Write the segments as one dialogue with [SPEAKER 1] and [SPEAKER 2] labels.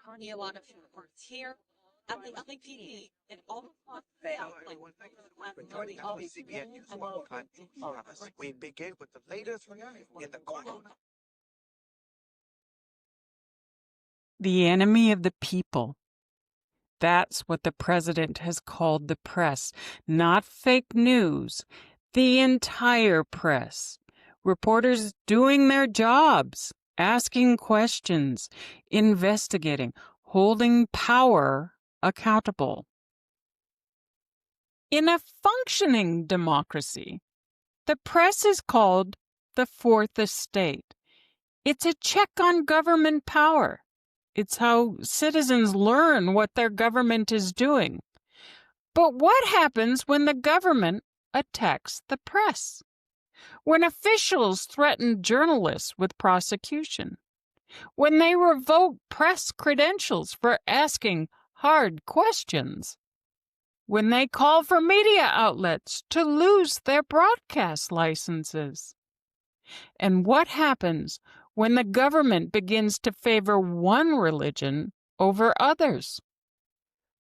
[SPEAKER 1] a lot of reports here at the LAPD and all
[SPEAKER 2] we begin with the latest in the corner.
[SPEAKER 3] The enemy of the people. That's what the president has called the press. Not fake news. The entire press. Reporters doing their jobs, asking questions, investigating, holding power accountable. In a functioning democracy, the press is called the fourth estate. It's a check on government power. It's how citizens learn what their government is doing. But what happens when the government attacks the press? When officials threaten journalists with prosecution? When they revoke press credentials for asking hard questions? When they call for media outlets to lose their broadcast licenses? And what happens when the government begins to favor one religion over others?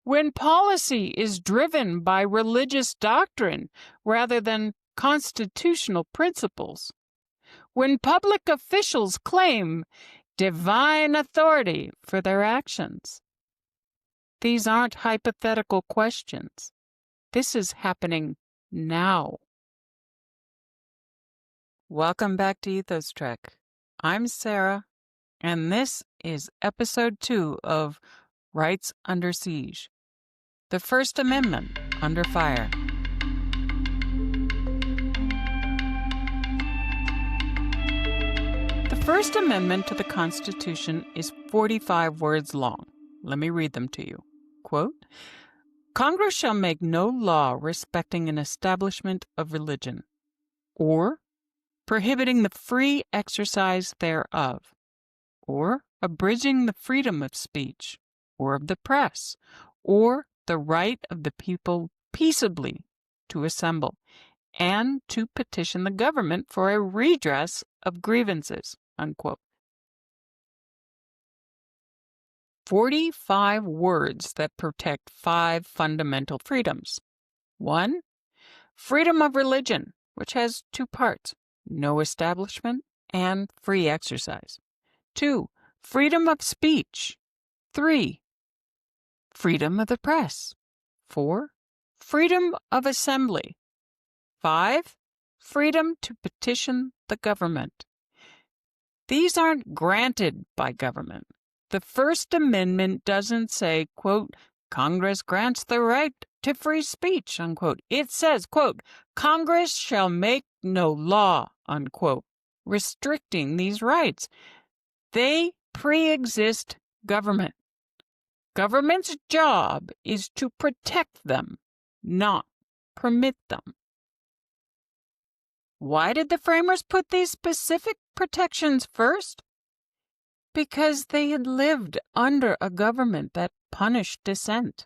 [SPEAKER 3] When policy is driven by religious doctrine rather than constitutional principles? When public officials claim divine authority for their actions? These aren't hypothetical questions. This is happening now. Welcome back to Ethos Trek. I'm Sera, and this is episode 2 of Rights Under Siege. The First Amendment Under Fire. The First Amendment to the Constitution is 45 words long. Let me read them to you. Quote, Congress shall make no law respecting an establishment of religion, or prohibiting the free exercise thereof, or abridging the freedom of speech, or of the press, or the right of the people peaceably to assemble, and to petition the government for a redress of grievances. Unquote. 45 words that protect 5 fundamental freedoms. 1. Freedom of religion, which has 2 parts. No establishment, and free exercise. 2. Freedom of speech. 3. Freedom of the press. 4. Freedom of assembly. 5. Freedom to petition the government. These aren't granted by government. The First Amendment doesn't say, quote, Congress grants the right to free speech, unquote. It says, quote, Congress shall make no law, unquote, restricting these rights. They pre-exist government. Government's job is to protect them, not permit them. Why did the framers put these specific protections first? Because they had lived under a government that punished dissent,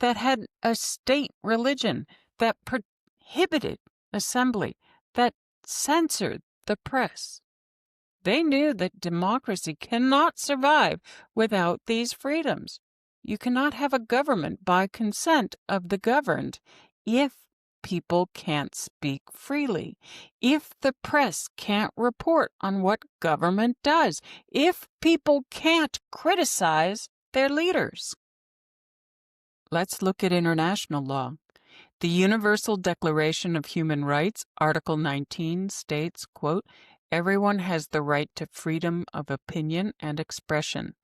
[SPEAKER 3] that had a state religion, that prohibited assembly, that censored the press. They knew that democracy cannot survive without these freedoms. You cannot have a government by consent of the governed if people can't speak freely, if the press can't report on what government does, if people can't criticize their leaders. Let's look at international law. The Universal Declaration of Human Rights, Article 19, states, quote, Everyone has the right to freedom of opinion and expression.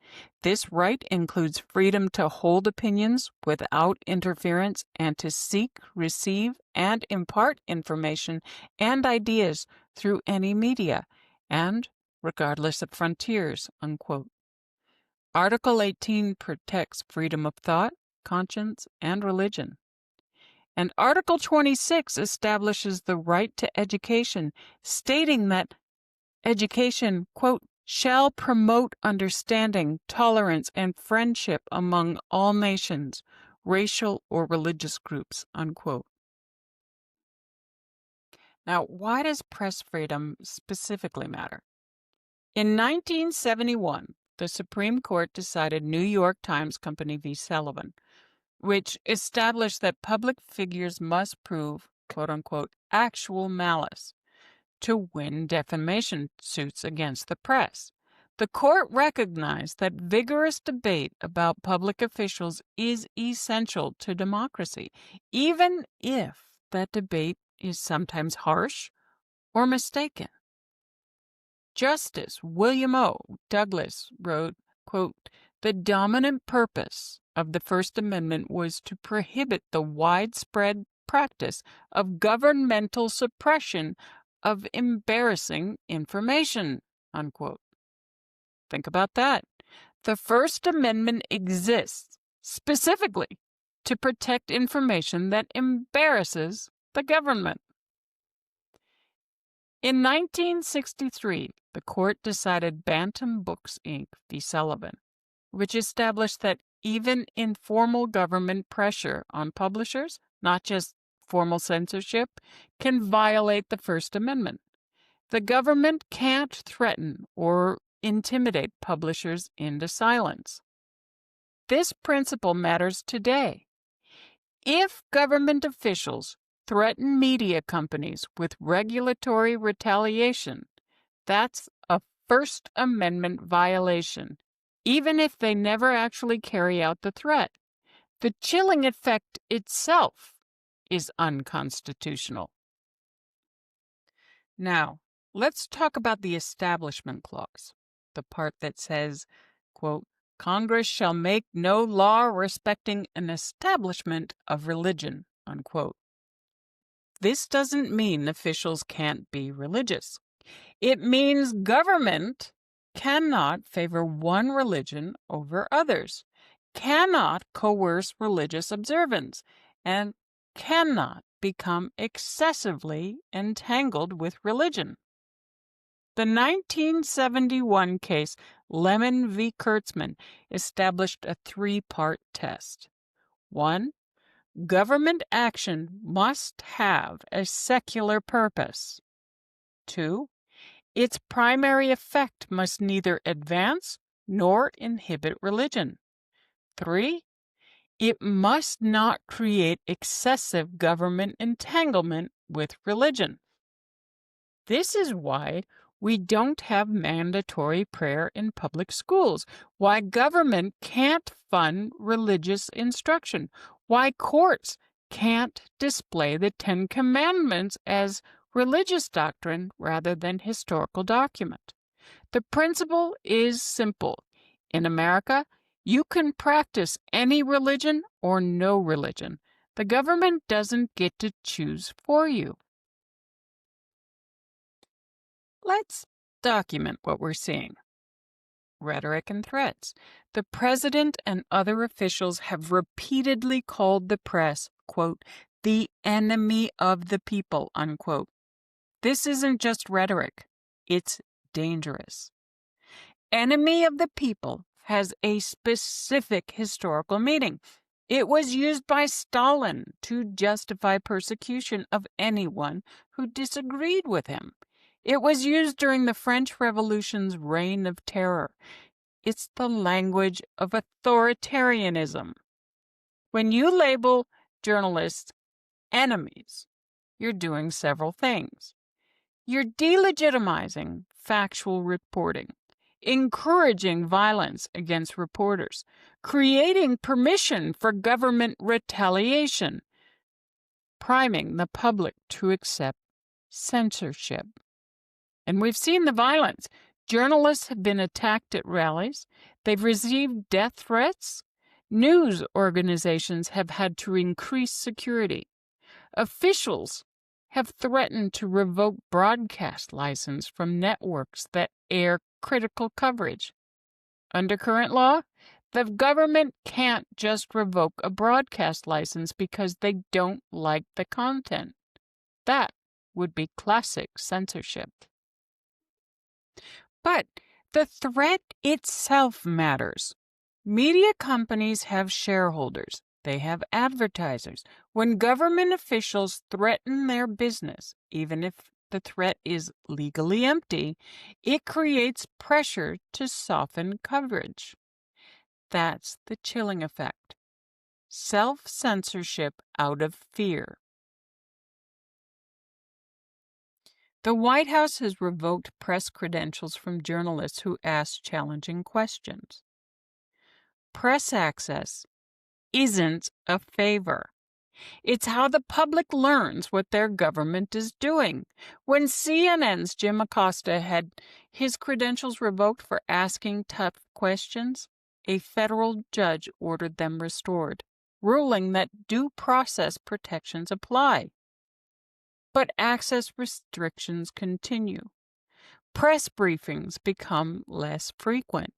[SPEAKER 3] This right includes freedom to hold opinions without interference and to seek, receive, and impart information and ideas through any media, and regardless of frontiers, unquote. Article 18 protects freedom of thought, conscience, and religion. And Article 26 establishes the right to education, stating that education, quote, shall promote understanding, tolerance, and friendship among all nations, racial or religious groups, unquote. Now, why does press freedom specifically matter? In 1971, the Supreme Court decided New York Times Company v. Sullivan, which established that public figures must prove, quote-unquote, actual malice to win defamation suits against the press. The court recognized that vigorous debate about public officials is essential to democracy, even if that debate is sometimes harsh or mistaken. Justice William O. Douglas wrote, quote, "The dominant purpose of the First Amendment was to prohibit the widespread practice of governmental suppression of embarrassing information," unquote. Think about that. The First Amendment exists specifically to protect information that embarrasses the government. In 1963, the court decided Bantam Books, Inc. v. Sullivan, which established that even informal government pressure on publishers, not just formal censorship, can violate the First Amendment. The government can't threaten or intimidate publishers into silence. This principle matters today. If government officials threaten media companies with regulatory retaliation, that's a First Amendment violation, even if they never actually carry out the threat. The chilling effect itself is unconstitutional. Now, let's talk about the Establishment Clause, the part that says, quote, "Congress shall make no law respecting an establishment of religion," unquote. This doesn't mean officials can't be religious. It means government cannot favor one religion over others, cannot coerce religious observance, and cannot become excessively entangled with religion. The 1971 case Lemon v. Kurtzman established a three-part test. 1. Government action must have a secular purpose. 2. Its primary effect must neither advance nor inhibit religion. 3. It must not create excessive government entanglement with religion. This is why we don't have mandatory prayer in public schools, why government can't fund religious instruction, why courts can't display the Ten Commandments as religious doctrine rather than historical document. The principle is simple. In America, you can practice any religion or no religion. The government doesn't get to choose for you. Let's document what we're seeing. Rhetoric and threats. The president and other officials have repeatedly called the press, quote, "the enemy of the people," unquote. This isn't just rhetoric. It's dangerous. Enemy of the people has a specific historical meaning. It was used by Stalin to justify persecution of anyone who disagreed with him. It was used during the French Revolution's reign of terror. It's the language of authoritarianism. When you label journalists enemies, you're doing several things. You're delegitimizing factual reporting, encouraging violence against reporters, creating permission for government retaliation, priming the public to accept censorship. And we've seen the violence. Journalists have been attacked at rallies. They've received death threats. News organizations have had to increase security. Officials have threatened to revoke broadcast license from networks that air critical coverage. Under current law, the government can't just revoke a broadcast license because they don't like the content. That would be classic censorship. But the threat itself matters. Media companies have shareholders. They have advertisers. When government officials threaten their business, even if the threat is legally empty, it creates pressure to soften coverage. That's the chilling effect. Self-censorship out of fear. The White House has revoked press credentials from journalists who ask challenging questions. Press access isn't a favor. It's how the public learns what their government is doing. When CNN's Jim Acosta had his credentials revoked for asking tough questions, a federal judge ordered them restored, ruling that due process protections apply. But access restrictions continue. Press briefings become less frequent.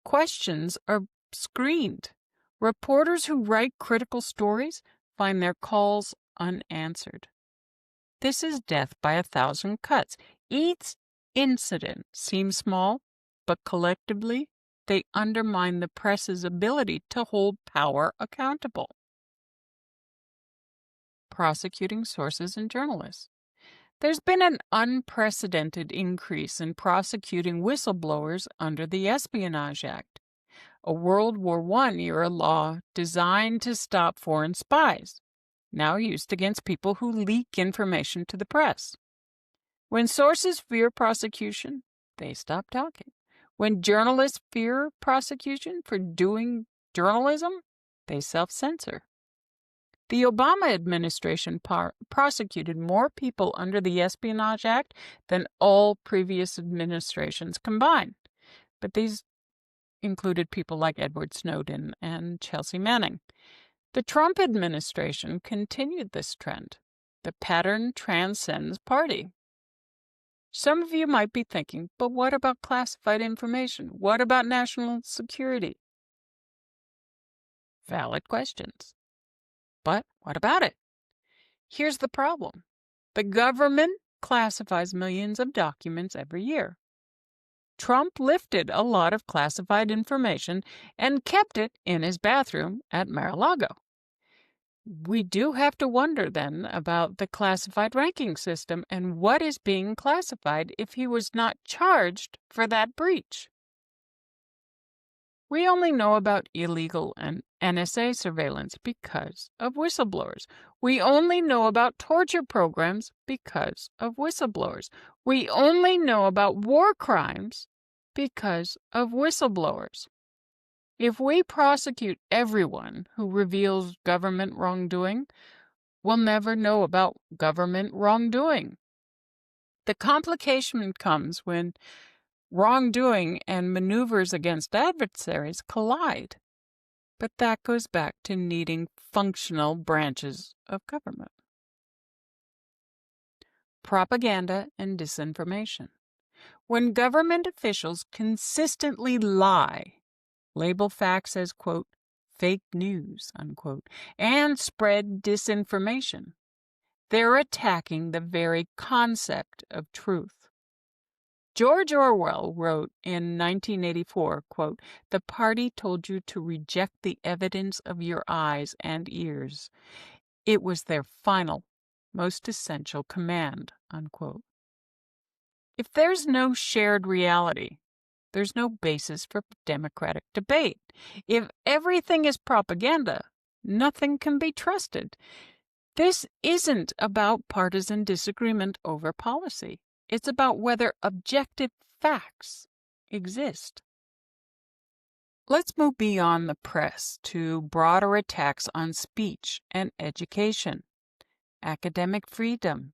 [SPEAKER 3] Questions are screened. Reporters who write critical stories find their calls unanswered. This is death by 1,000 cuts. Each incident seems small, but collectively they undermine the press's ability to hold power accountable. Prosecuting sources and journalists. There's been an unprecedented increase in prosecuting whistleblowers under the Espionage Act, a World War I-era law designed to stop foreign spies, now used against people who leak information to the press. When sources fear prosecution, they stop talking. When journalists fear prosecution for doing journalism, they self-censor. The Obama administration prosecuted more people under the Espionage Act than all previous administrations combined. But these included people like Edward Snowden and Chelsea Manning. The Trump administration continued this trend. The pattern transcends party. Some of you might be thinking, but what about classified information? What about national security? Valid questions. But what about it? Here's the problem. The government classifies millions of documents every year. Trump lifted a lot of classified information and kept it in his bathroom at Mar-a-Lago. We do have to wonder then about the classified ranking system and what is being classified if he was not charged for that breach. We only know about illegal and NSA surveillance because of whistleblowers. We only know about torture programs because of whistleblowers. We only know about war crimes because of whistleblowers. If we prosecute everyone who reveals government wrongdoing, we'll never know about government wrongdoing. The complication comes when wrongdoing and maneuvers against adversaries collide. But that goes back to needing functional branches of government. Propaganda and disinformation. When government officials consistently lie, label facts as, quote, fake news, unquote, and spread disinformation, they're attacking the very concept of truth. George Orwell wrote in 1984, quote, "The party told you to reject the evidence of your eyes and ears. It was their final, most essential command," unquote. If there's no shared reality, there's no basis for democratic debate. If everything is propaganda, nothing can be trusted. This isn't about partisan disagreement over policy. It's about whether objective facts exist. Let's move beyond the press to broader attacks on speech and education, academic freedom.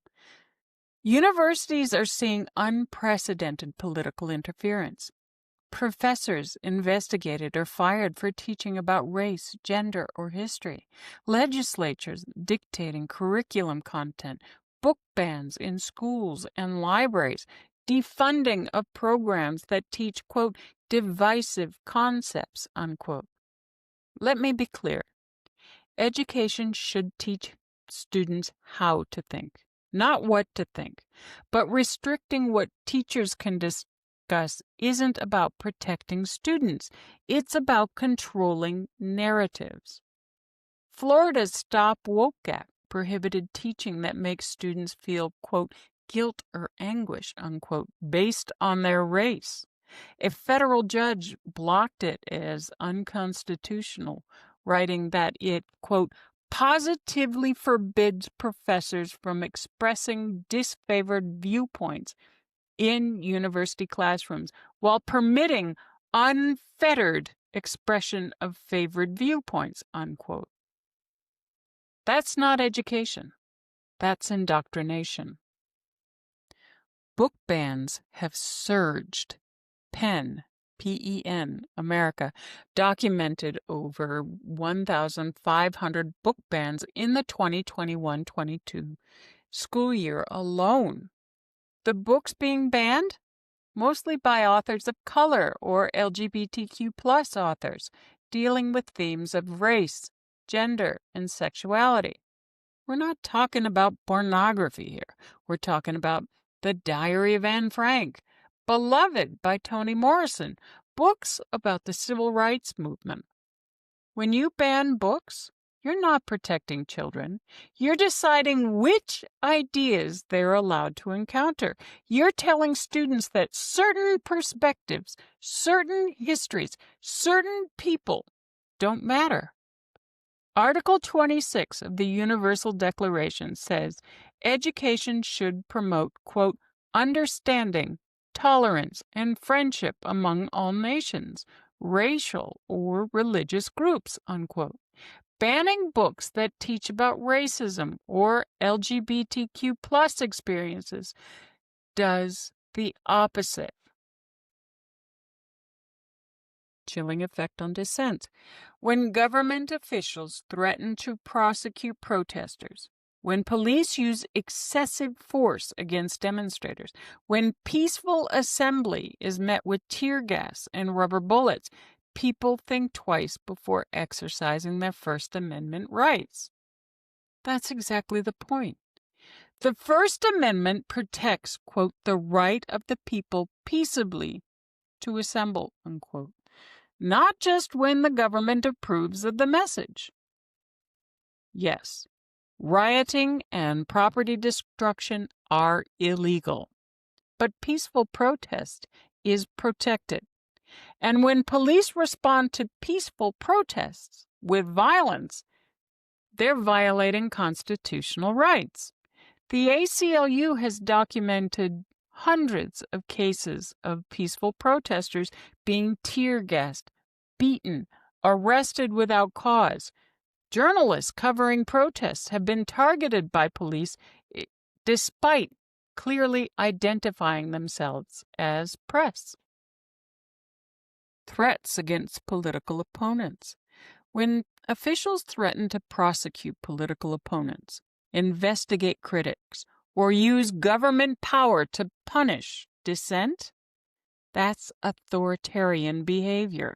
[SPEAKER 3] Universities are seeing unprecedented political interference. Professors investigated or fired for teaching about race, gender, or history. Legislatures dictating curriculum content. Book bans in schools and libraries. Defunding of programs that teach, quote, divisive concepts, unquote. Let me be clear. Education should teach students how to think, not what to think. But restricting what teachers can discuss isn't about protecting students. It's about controlling narratives. Florida's Stop Woke Act prohibited teaching that makes students feel, quote, guilt or anguish, unquote, based on their race. A federal judge blocked it as unconstitutional, writing that it, quote, positively forbids professors from expressing disfavored viewpoints in university classrooms while permitting unfettered expression of favored viewpoints, unquote. That's not education. That's indoctrination. Book bans have surged. Penn, P-E-N, America, documented over 1,500 book bans in the 2021-22 school year alone. The books being banned? Mostly by authors of color or LGBTQ+ authors, dealing with themes of race, gender, and sexuality. We're not talking about pornography here. We're talking about The Diary of Anne Frank, Beloved by Toni Morrison, books about the civil rights movement. When you ban books, you're not protecting children. You're deciding which ideas they're allowed to encounter. You're telling students that certain perspectives, certain histories, certain people don't matter. Article 26 of the Universal Declaration says education should promote, quote, understanding, tolerance, and friendship among all nations, racial or religious groups, unquote. Banning books that teach about racism or LGBTQ+ experiences does the opposite. Chilling effect on dissent. When government officials threaten to prosecute protesters, when police use excessive force against demonstrators, when peaceful assembly is met with tear gas and rubber bullets, people think twice before exercising their First Amendment rights. That's exactly the point. The First Amendment protects, quote, the right of the people peaceably to assemble, unquote. Not just when the government approves of the message. Yes, rioting and property destruction are illegal, but peaceful protest is protected. And when police respond to peaceful protests with violence, they're violating constitutional rights. The ACLU has documented hundreds of cases of peaceful protesters being tear gassed, beaten, arrested without cause. Journalists covering protests have been targeted by police despite clearly identifying themselves as press. Threats against political opponents. When officials threaten to prosecute political opponents, investigate critics, or use government power to punish dissent, that's authoritarian behavior.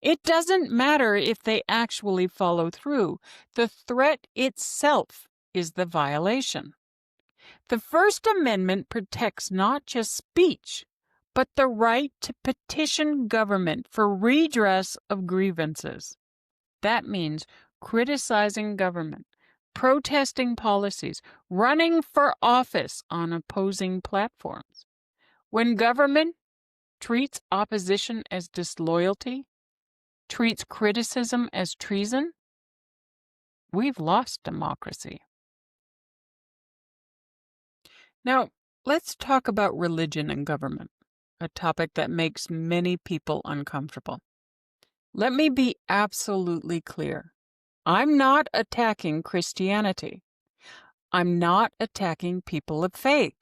[SPEAKER 3] It doesn't matter if they actually follow through. The threat itself is the violation. The First Amendment protects not just speech, but the right to petition government for redress of grievances. That means criticizing government, protesting policies, running for office on opposing platforms. When government treats opposition as disloyalty, treats criticism as treason, we've lost democracy. Now, let's talk about religion and government, a topic that makes many people uncomfortable. Let me be absolutely clear. I'm not attacking Christianity. I'm not attacking people of faith.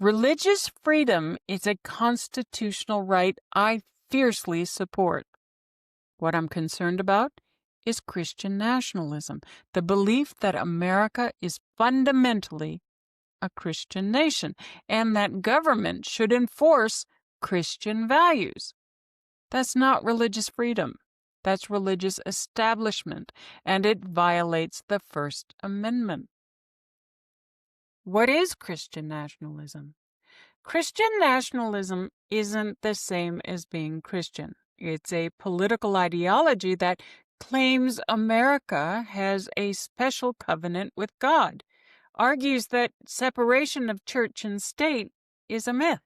[SPEAKER 3] Religious freedom is a constitutional right I fiercely support. What I'm concerned about is Christian nationalism, the belief that America is fundamentally a Christian nation and that government should enforce Christian values. That's not religious freedom. That's religious establishment, and it violates the First Amendment. What is Christian nationalism? Christian nationalism isn't the same as being Christian. It's a political ideology that claims America has a special covenant with God, argues that separation of church and state is a myth,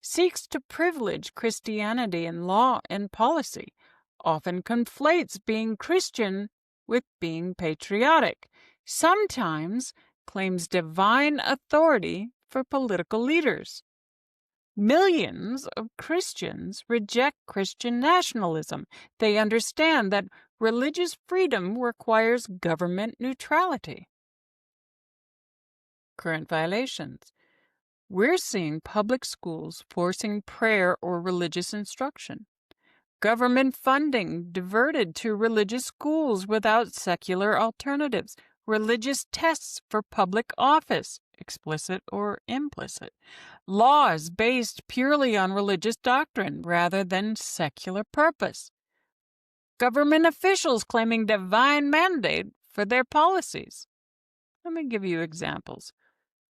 [SPEAKER 3] seeks to privilege Christianity in law and policy, often conflates being Christian with being patriotic, sometimes claims divine authority for political leaders. Millions of Christians reject Christian nationalism. They understand that religious freedom requires government neutrality. Current violations. We're seeing public schools forcing prayer or religious instruction. Government funding diverted to religious schools without secular alternatives. Religious tests for public office, explicit or implicit. Laws based purely on religious doctrine rather than secular purpose. Government officials claiming divine mandate for their policies. Let me give you examples.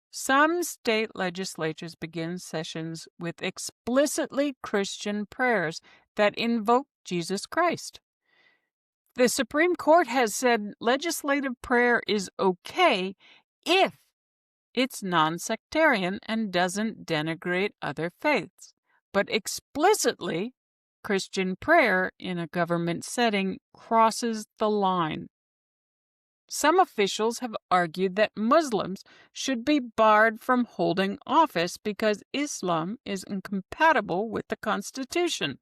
[SPEAKER 3] Some state legislatures begin sessions with explicitly Christian prayers that invoke Jesus Christ. The Supreme Court has said legislative prayer is okay if it's non-sectarian and doesn't denigrate other faiths. But explicitly, Christian prayer in a government setting crosses the line. Some officials have argued that Muslims should be barred from holding office because Islam is incompatible with the Constitution.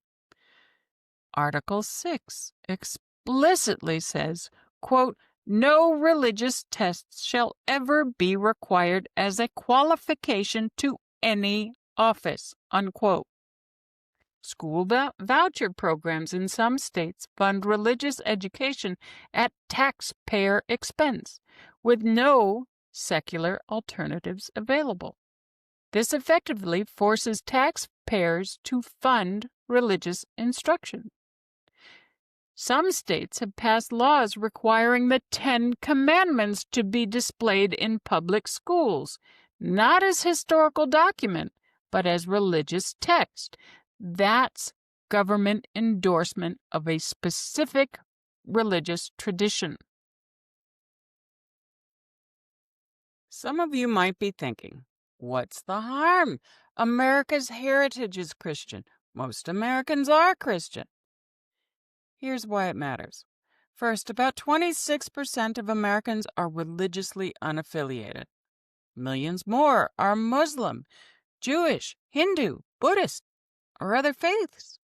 [SPEAKER 3] Article 6 explicitly says, quote, "No religious tests shall ever be required as a qualification to any office," unquote. School voucher programs in some states fund religious education at taxpayer expense, with no secular alternatives available. This effectively forces taxpayers to fund religious instruction. Some states have passed laws requiring the 10 Commandments to be displayed in public schools, not as historical document, but as religious text. That's government endorsement of a specific religious tradition. Some of you might be thinking, what's the harm? America's heritage is Christian. Most Americans are Christian. Here's why it matters. First, about 26% of Americans are religiously unaffiliated. Millions more are Muslim, Jewish, Hindu, Buddhist, or other faiths.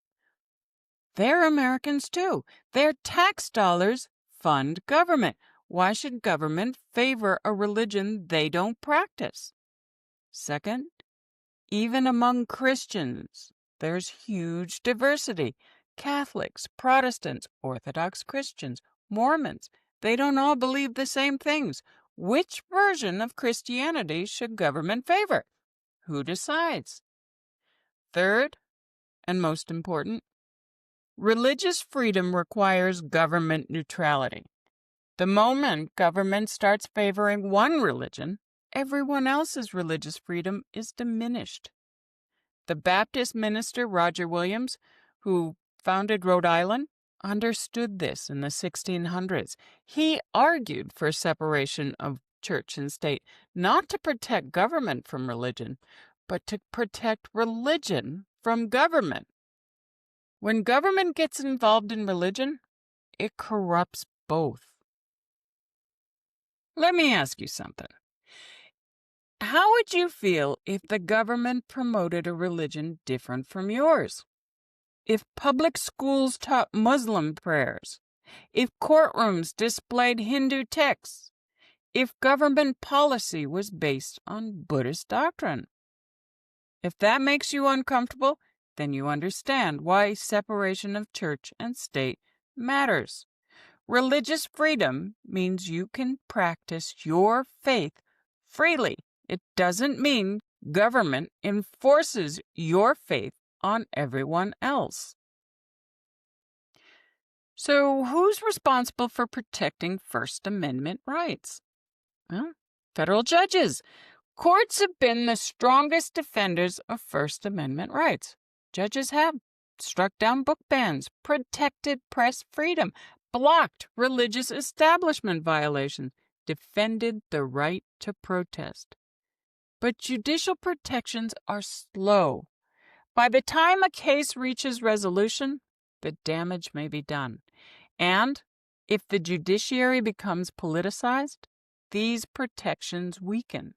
[SPEAKER 3] They're Americans too. Their tax dollars fund government. Why should government favor a religion they don't practice? Second, even among Christians, there's huge diversity. Catholics, Protestants, Orthodox Christians, Mormons, they don't all believe the same things. Which version of Christianity should government favor? Who decides? Third, and most important, religious freedom requires government neutrality. The moment government starts favoring one religion, everyone else's religious freedom is diminished. The Baptist minister Roger Williams, who founded Rhode Island, understood this in the 1600s. He argued for separation of church and state, not to protect government from religion, but to protect religion from government. When government gets involved in religion, it corrupts both. Let me ask you something. How would you feel if the government promoted a religion different from yours? If public schools taught Muslim prayers? If courtrooms displayed Hindu texts? If government policy was based on Buddhist doctrine? If that makes you uncomfortable, then you understand why separation of church and state matters. Religious freedom means you can practice your faith freely. It doesn't mean government enforces your faith on everyone else. So who's responsible for protecting First Amendment rights? Well, federal judges. Courts have been the strongest defenders of First Amendment rights. Judges have struck down book bans, protected press freedom, blocked religious establishment violations, defended the right to protest. But judicial protections are slow. By the time a case reaches resolution, the damage may be done. And if the judiciary becomes politicized, these protections weaken.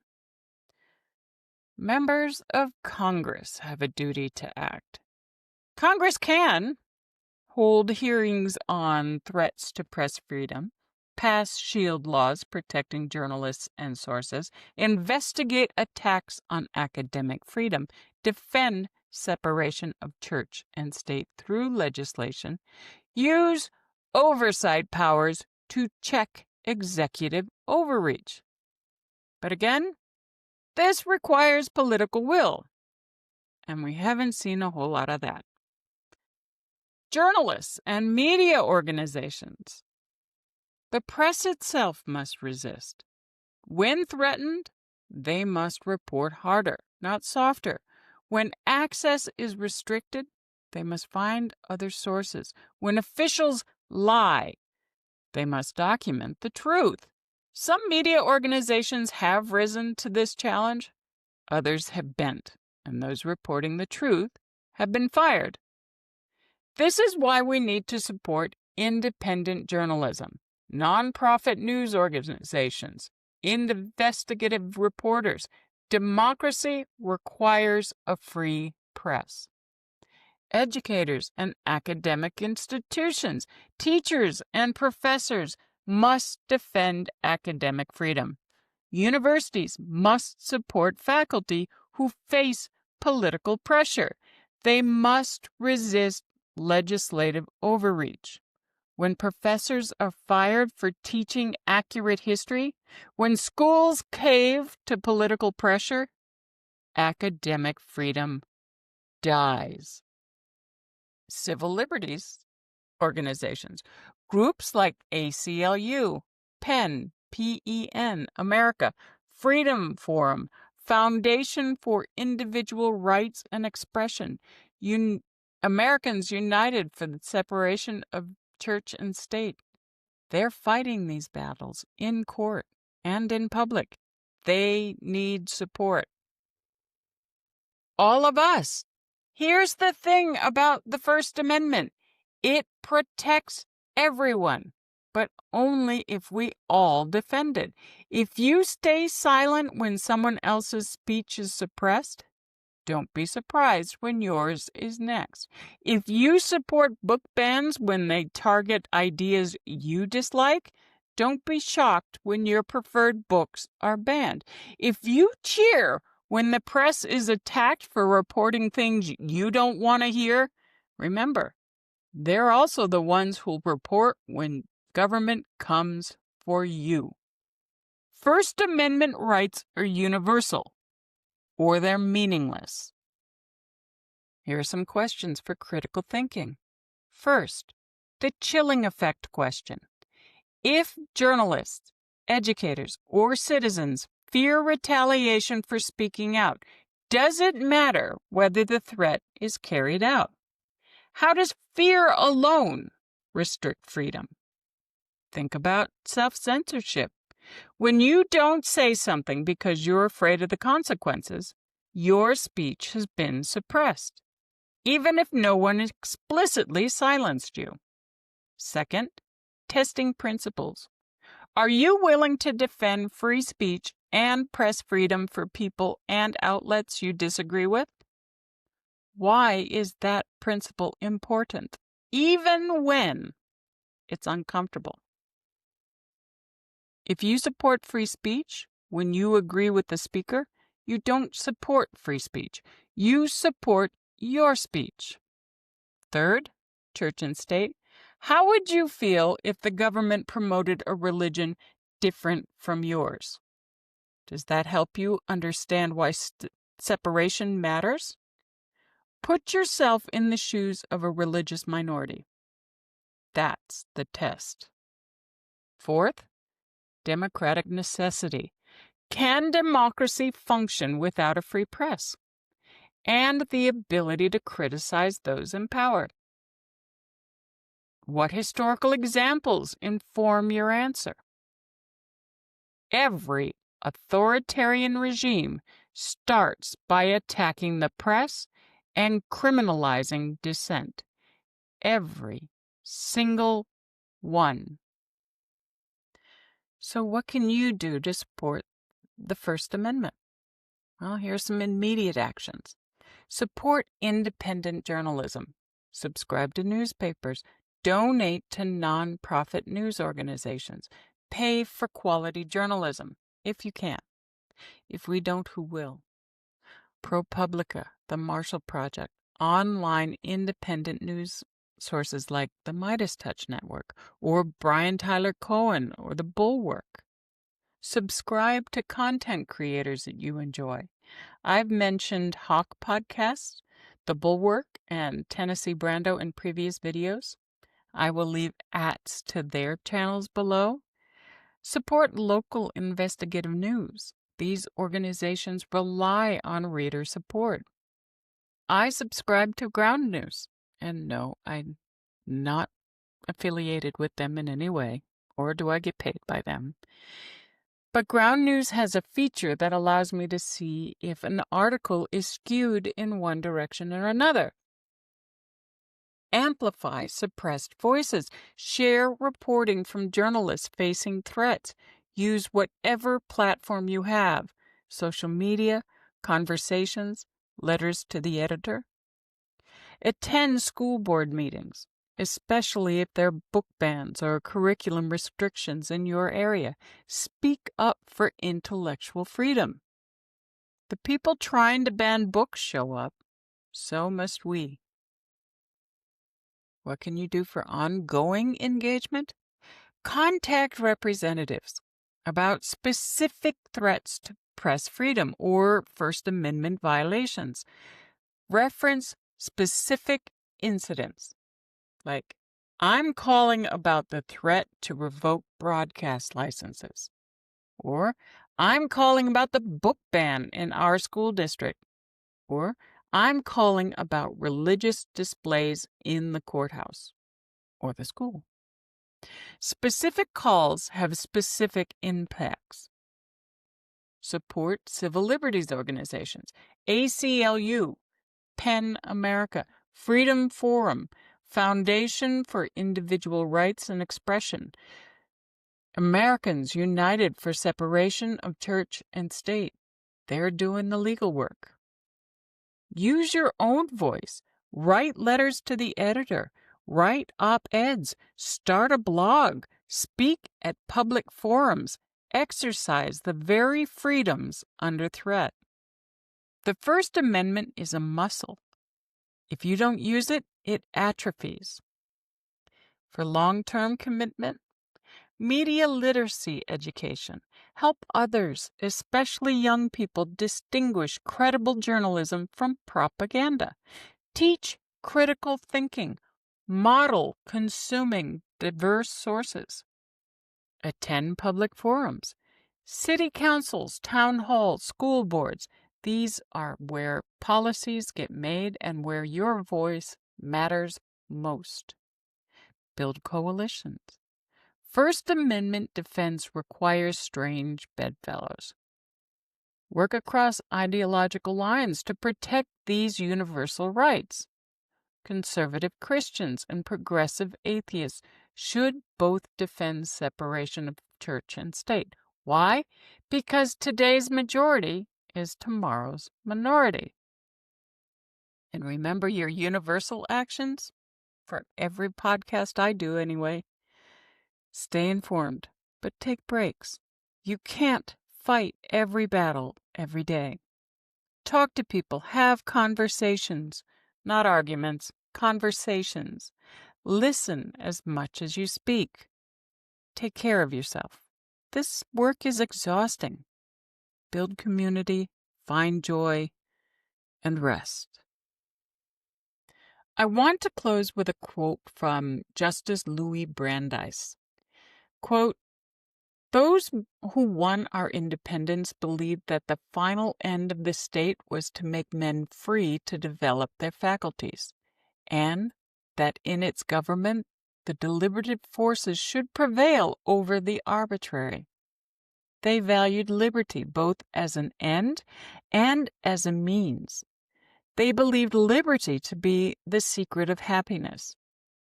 [SPEAKER 3] Members of Congress have a duty to act. Congress can hold hearings on threats to press freedom, pass shield laws protecting journalists and sources, investigate attacks on academic freedom, defend separation of church and state through legislation, use oversight powers to check executive overreach. But again, this requires political will, and we haven't seen a whole lot of that. Journalists and media organizations. The press itself must resist. When threatened, they must report harder, not softer. When access is restricted, they must find other sources. When officials lie, they must document the truth. Some media organizations have risen to this challenge. Others have bent, and those reporting the truth have been fired. This is why we need to support independent journalism, nonprofit news organizations, investigative reporters. Democracy requires a free press. Educators and academic institutions, teachers and professors must defend academic freedom. Universities must support faculty who face political pressure. They must resist legislative overreach. When professors are fired for teaching accurate history, when schools cave to political pressure, academic freedom dies. Civil liberties organizations, groups like ACLU, PEN, PEN, America, Freedom Forum, Foundation for Individual Rights and Expression, Americans United for the Separation of Church and State. They're fighting these battles in court and in public. They need support. All of us. Here's the thing about the First Amendment. It protects everyone, but only if we all defend it. If you stay silent when someone else's speech is suppressed, don't be surprised when yours is next. If you support book bans when they target ideas you dislike, don't be shocked when your preferred books are banned. If you cheer when the press is attacked for reporting things you don't want to hear, remember, they're also the ones who'll report when government comes for you. First Amendment rights are universal, or they're meaningless. Here are some questions for critical thinking. First, the chilling effect question. If journalists, educators, or citizens fear retaliation for speaking out, does it matter whether the threat is carried out? How does fear alone restrict freedom? Think about self-censorship. When you don't say something because you're afraid of the consequences, your speech has been suppressed, even if no one explicitly silenced you. Second, testing principles. Are you willing to defend free speech and press freedom for people and outlets you disagree with? Why is that principle important, even when it's uncomfortable? If you support free speech when you agree with the speaker, you don't support free speech. You support your speech. Third, church and state. How would you feel if the government promoted a religion different from yours? Does that help you understand why separation matters? Put yourself in the shoes of a religious minority. That's the test. Fourth, democratic necessity. Can democracy function without a free press and the ability to criticize those in power? What historical examples inform your answer? Every authoritarian regime starts by attacking the press and criminalizing dissent. Every single one. So what can you do to support the First Amendment? Well, here's some immediate actions. Support independent journalism. Subscribe to newspapers. Donate to nonprofit news organizations. Pay for quality journalism, if you can. If we don't, who will? ProPublica, the Marshall Project, online independent news sources like the Midas Touch Network, or Brian Tyler Cohen, or the Bulwark. Subscribe to content creators that you enjoy. I've mentioned Hawk Podcasts, the Bulwark, and Tennessee Brando in previous videos. I will leave @s to their channels below. Support local investigative news. These organizations rely on reader support. I subscribe to Ground News, and no, I'm not affiliated with them in any way, or do I get paid by them. But Ground News has a feature that allows me to see if an article is skewed in one direction or another. Amplify suppressed voices. Share reporting from journalists facing threats. Use whatever platform you have: social media, conversations, letters to the editor. Attend school board meetings, especially if there are book bans or curriculum restrictions in your area. Speak up for intellectual freedom. The people trying to ban books show up, so must we. What can you do for ongoing engagement? Contact representatives about specific threats to press freedom or First Amendment violations. Reference specific incidents. Like, I'm calling about the threat to revoke broadcast licenses. Or, I'm calling about the book ban in our school district. Or, I'm calling about religious displays in the courthouse or the school. Specific calls have specific impacts. Support civil liberties organizations. ACLU, PEN America, Freedom Forum, Foundation for Individual Rights and Expression, Americans United for Separation of Church and State. They're doing the legal work. Use your own voice. Write letters to the editor. Write op-eds. Start a blog. Speak at public forums. Exercise the very freedoms under threat. The First Amendment is a muscle. If you don't use it, it atrophies. For long-term commitment, media literacy education. Help others, especially young people, distinguish credible journalism from propaganda. Teach critical thinking. Model consuming diverse sources. Attend public forums. City councils, town halls, school boards. These are where policies get made and where your voice matters most. Build coalitions. First Amendment defense requires strange bedfellows. Work across ideological lines to protect these universal rights. Conservative Christians and progressive atheists should both defend separation of church and state. Why? Because today's majority is tomorrow's minority. And remember your universal actions? For every podcast I do anyway. Stay informed, but take breaks. You can't fight every battle every day. Talk to people, have conversations, not arguments, conversations. Listen as much as you speak. Take care of yourself. This work is exhausting. Build community, find joy, and rest. I want to close with a quote from Justice Louis Brandeis. Quote, "Those who won our independence believed that the final end of the state was to make men free to develop their faculties, and that in its government the deliberative forces should prevail over the arbitrary. They valued liberty both as an end and as a means. They believed liberty to be the secret of happiness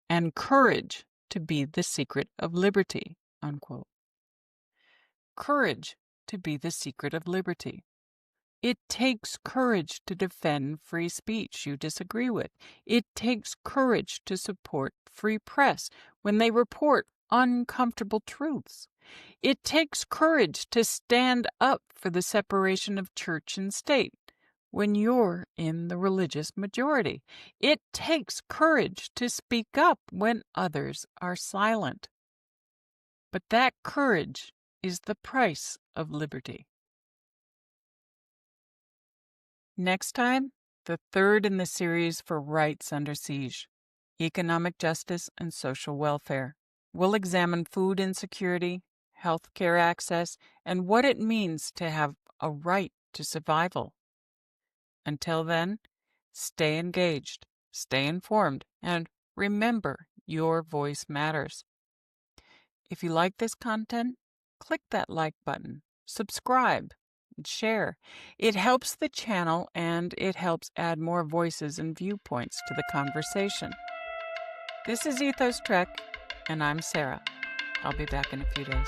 [SPEAKER 3] and courage to be the secret of liberty, unquote. Courage to be the secret of liberty. It takes courage to defend free speech you disagree with. It takes courage to support free press when they report uncomfortable truths. It takes courage to stand up for the separation of church and state when you're in the religious majority. It takes courage to speak up when others are silent. But that courage is the price of liberty. Next time, the third in the series for Rights Under Siege, Economic Justice and Social Welfare. We'll examine food insecurity, health care access, and what it means to have a right to survival. Until then, stay engaged, stay informed, and remember your voice matters. If you like this content, click that like button, subscribe, and share. It helps the channel and it helps add more voices and viewpoints to the conversation. This is Ethos Trek, and I'm Sera. I'll be back in a few days.